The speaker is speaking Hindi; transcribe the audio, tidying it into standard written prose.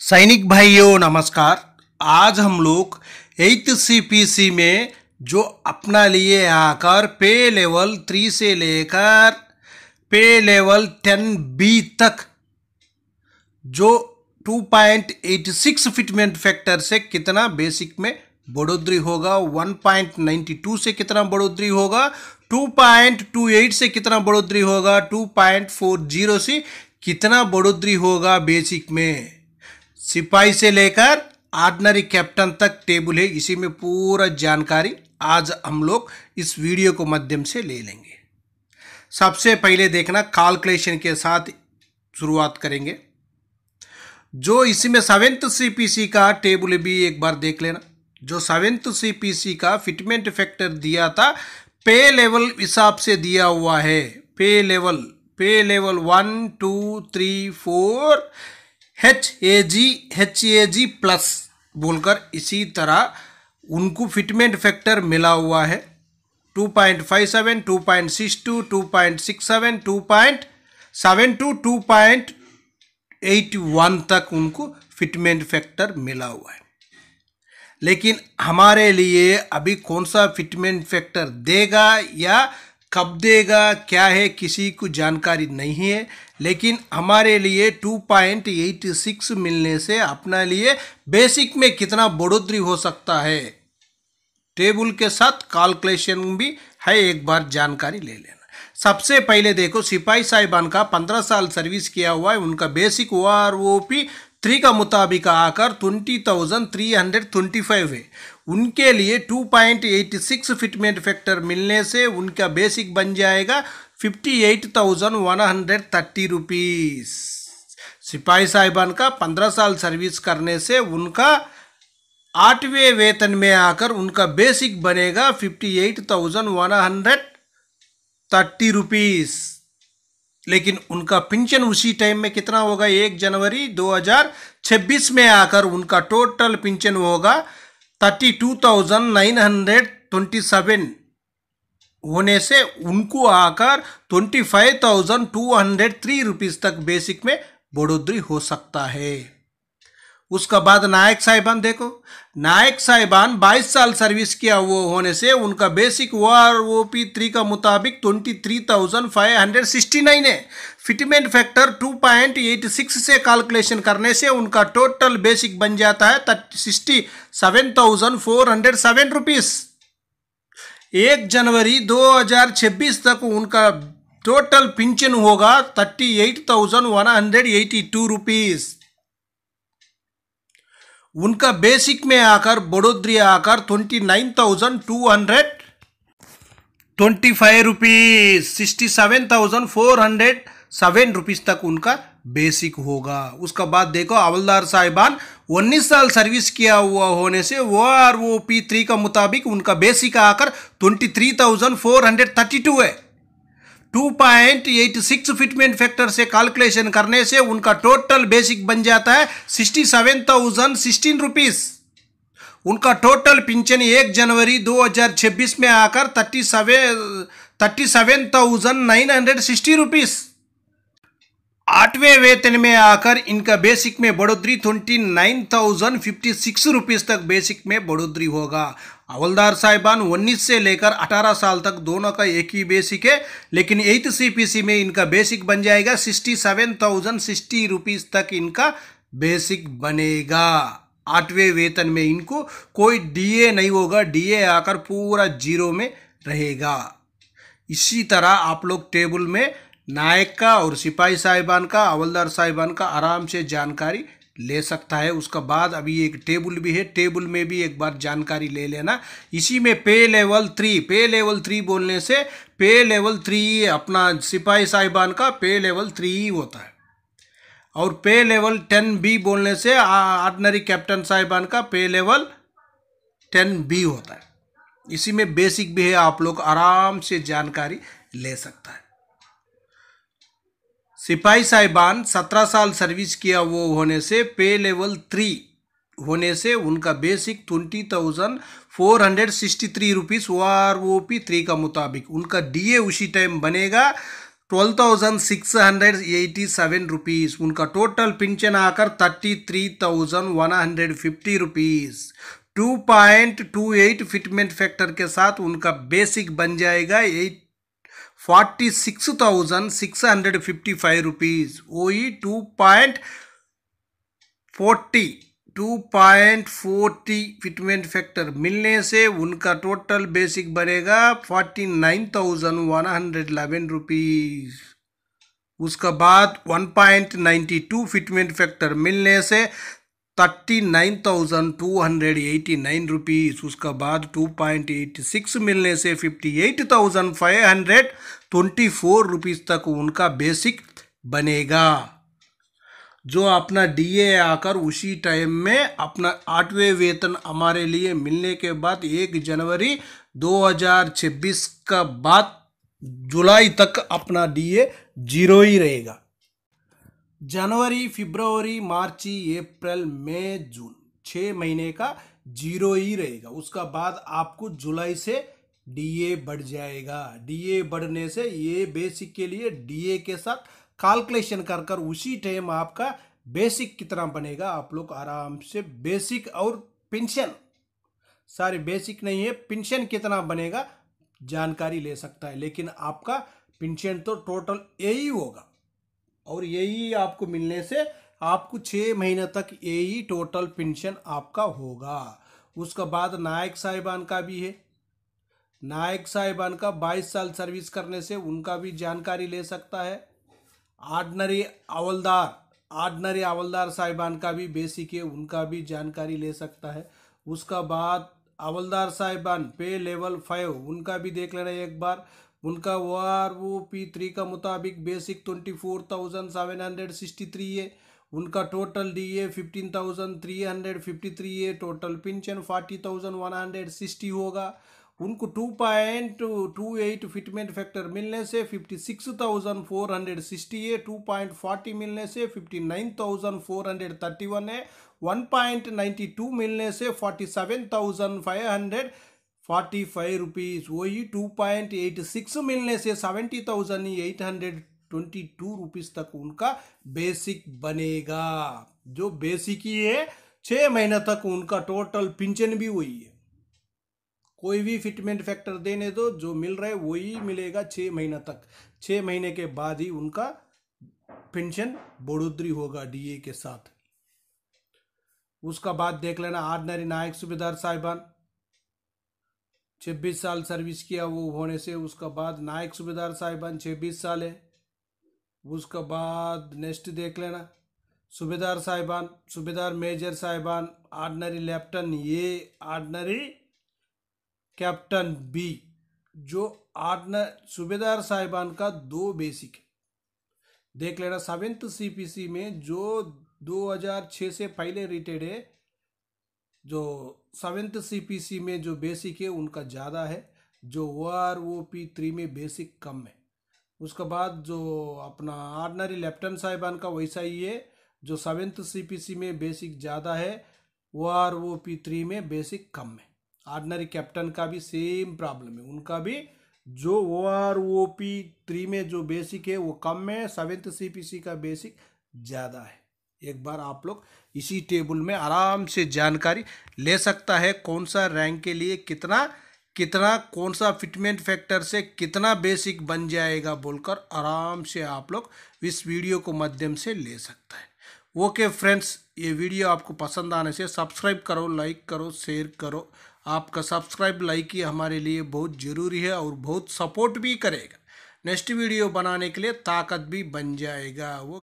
सैनिक भाइयों नमस्कार। आज हम लोग 8th CPC में जो अपना लिए आकर पे लेवल 3 से लेकर पे लेवल 10B तक जो 2.86 फिटमेंट फैक्टर से कितना बेसिक में बढ़ोतरी होगा, 1.92 से कितना बढ़ोतरी होगा, 2.28 से कितना बढ़ोतरी होगा, 2.40 से कितना बढ़ोतरी होगा बेसिक में। सिपाही से लेकर ऑर्डिनरी कैप्टन तक टेबल है, इसी में पूरा जानकारी आज हम लोग इस वीडियो को माध्यम से ले लेंगे। सबसे पहले देखना कैलकुलेशन के साथ शुरुआत करेंगे। जो इसी में 7th CPC का टेबल भी एक बार देख लेना। जो 7th CPC का फिटमेंट फैक्टर दिया था पे लेवल हिसाब से दिया हुआ है। पे लेवल 1 2 3 4 HAG प्लस बोलकर इसी तरह उनको फिटमेंट फैक्टर मिला हुआ है। 2.57, 2.62, 2.67, 2.72, 2.81 तक उनको फिटमेंट फैक्टर मिला हुआ है। लेकिन हमारे लिए अभी कौन सा फिटमेंट फैक्टर देगा या कब देगा क्या है किसी को जानकारी नहीं है। लेकिन हमारे लिए 2.86 मिलने से अपना लिए बेसिक में कितना बढ़ोतरी हो सकता है टेबल के साथ कैलकुलेशन भी है, एक बार जानकारी ले लेना। सबसे पहले देखो सिपाही साहिबान का 15 साल सर्विस किया हुआ है, उनका बेसिक OROP 3 का मुताबिक आकर 20,325 है। उनके लिए 2.86 फिटमेंट फैक्टर मिलने से उनका बेसिक बन जाएगा 58,130 रुपीस। सिपाही साहिबान का 15 साल सर्विस करने से उनका 8वें वेतन में आकर उनका बेसिक बनेगा 58,130 रुपीस। लेकिन उनका पेंशन उसी टाइम में कितना होगा, 1 जनवरी 2026 में आकर उनका टोटल पेंशन होगा 32,927 होने से उनको आकर 25,203 रुपीस तक बेसिक में बढ़ोतरी हो सकता है। उसका बाद नायक साहिबान देखो, नायक साहिबान 22 साल सर्विस किया हुआ होने से उनका बेसिक OROP 3 का मुताबिक 23,569 है। फिटमेंट फैक्टर 2.86 से कैलकुलेशन करने से उनका टोटल बेसिक बन जाता है 67,407 रुपीस। 1 जनवरी 2026 तक उनका टोटल पेंशन होगा 38,182 रुपीस। उनका बेसिक में आकर बढ़ोतरी आकर 29,225 रुपीस, 67,407 रुपीस तक उनका बेसिक होगा। उसका बाद देखो हवलदार साहिबान 19 साल सर्विस किया हुआ होने से OROP 3 का मुताबिक उनका बेसिक आकर 23,432 है। 2.86 फिटमेंट फैक्टर से कैलकुलेशन करने से उनका टोटल बेसिक बन जाता है 67,016 रुपीस। उनका टोटल पेंशन 1 जनवरी 2026 में आकर 37,960 रुपीस। 8वें वेतन में आकर इनका बेसिक में बढ़ोतरी 29,056 रुपीस तक बेसिक में बढ़ोतरी होगा। हवलदार साहिबान 19 से लेकर 18 साल तक दोनों का एक ही बेसिक है, लेकिन 8th CPC में इनका बेसिक बन जाएगा 67,060 रुपीस तक इनका बेसिक बनेगा। 8वें वेतन में इनको कोई DA नहीं होगा, DA आकर पूरा जीरो में रहेगा। इसी तरह आप लोग टेबल में नायक का और सिपाही साहिबान का, हवलदार साहिबान का आराम से जानकारी ले सकता है। उसका बाद अभी एक टेबल भी है, टेबल में भी एक बार जानकारी ले लेना। इसी में पे लेवल 3 बोलने से पे लेवल 3 अपना सिपाही साहिबान का पे लेवल 3 ही होता है, और पे लेवल 10B बोलने से ऑर्डिनरी कैप्टन साहिबान का पे लेवल 10B होता है। इसी में बेसिक भी है, आप लोग आराम से जानकारी ले सकता है। सिपाही साहिबान 17 साल सर्विस किया वो होने से पे लेवल 3 होने से उनका बेसिक 20,463 रुपीस OROP 3 का मुताबिक। उनका DA उसी टाइम बनेगा 12,687 रुपीज़। उनका टोटल पेंशन आकर 33,150 रुपीज़। 2.28 फिटमेंट फैक्टर के साथ उनका बेसिक बन जाएगा 46,655 रुपीज़। वही 2.40 फिटमेंट फैक्टर मिलने से उनका टोटल बेसिक बनेगा 49,111 रुपीज़। उसका बाद 1.92 फिटमेंट फैक्टर मिलने से 39,289 रुपीज़। उसका बाद 2.86 मिलने से 58,524 रुपीज़ तक उनका बेसिक बनेगा। जो अपना डीए आकर उसी टाइम में अपना 8वें वेतन हमारे लिए मिलने के बाद 1 जनवरी 2026 का बाद जुलाई तक अपना डीए 0 ही रहेगा। जनवरी, फरवरी, मार्च, अप्रैल, मई, जून 6 महीने का 0 ही रहेगा। उसका बाद आपको जुलाई से डीए बढ़ जाएगा। डीए बढ़ने से ये बेसिक के लिए डीए के साथ कैलकुलेशन कर उसी टाइम आपका बेसिक कितना बनेगा आप लोग आराम से बेसिक और पेंशन, सारी बेसिक नहीं है, पेंशन कितना बनेगा जानकारी ले सकता है। लेकिन आपका पेंशन तो टोटल यही होगा और यही आपको मिलने से आपको 6 महीने तक यही टोटल पेंशन आपका होगा। उसका बाद नायक साहिबान का भी है। नायक साहिबान का 22 साल सर्विस करने से उनका भी जानकारी ले सकता है। ऑर्डिनरी हवलदार साहिबान का भी बेसिक है, उनका भी जानकारी ले सकता है। उसका बाद हवलदार साहिबान पे लेवल 5 उनका भी देख लेना एक बार। उनका OROP3 का मुताबिक बेसिक 24,763 है। उनका टोटल डीए 15,353 है। टोटल पेंशन 40,160 होगा। उनको 2.28 फिटमेंट फैक्टर मिलने से 56,460 है। 2.40 मिलने से 59,431 है। 1.92 मिलने से 47,545 रुपीज़। वही 2.86 मिलने से 70,822 रुपीज़ तक उनका बेसिक बनेगा। जो बेसिक ही है 6 महीने तक उनका टोटल पेंशन भी वही है। कोई भी फिटमेंट फैक्टर देने दो, जो मिल रहा है वही मिलेगा 6 महीने तक। 6 महीने के बाद ही उनका पेंशन बढ़ोतरी होगा डीए के साथ। उसका बाद देख लेना ऑर्डिनरी नायक सूबेदार साहिबान 26 साल सर्विस किया वो होने से। उसका बाद नायक सूबेदार साहिबान 26 साल है। उसका बाद नेक्स्ट देख लेना सूबेदार साहिबान, सूबेदार मेजर साहिबान, ऑर्डिनरी लेफ्टन ए, ऑर्डिनरी कैप्टन बी। जो ऑर्डिनरी सूबेदार साहिबान का 2 बेसिक है देख लेना। 7th CPC में जो 2006 से पहले रिटायर्ड है, जो 7th CPC में जो बेसिक है उनका ज़्यादा है। जो OROP3 में बेसिक कम है। उसके बाद जो अपना ऑर्डिनरी लेफ्टन साहिबान का वैसा ही है। जो 7th CPC में बेसिक ज़्यादा है, OROP3 में बेसिक कम है। ऑर्डिनरी कैप्टन का भी सेम प्रॉब्लम है। उनका भी जो OROP3 में जो बेसिक है वो कम है, 7th CPC का बेसिक ज़्यादा है। एक बार आप लोग इसी टेबल में आराम से जानकारी ले सकता है कौन सा रैंक के लिए कितना कौन सा फिटमेंट फैक्टर से कितना बेसिक बन जाएगा बोलकर आराम से आप लोग इस वीडियो को माध्यम से ले सकता है। ओके फ्रेंड्स, ये वीडियो आपको पसंद आने से सब्सक्राइब करो, लाइक करो, शेयर करो। आपका सब्सक्राइब लाइक ही हमारे लिए बहुत ज़रूरी है और बहुत सपोर्ट भी करेगा। नेक्स्ट वीडियो बनाने के लिए ताकत भी बन जाएगा। वो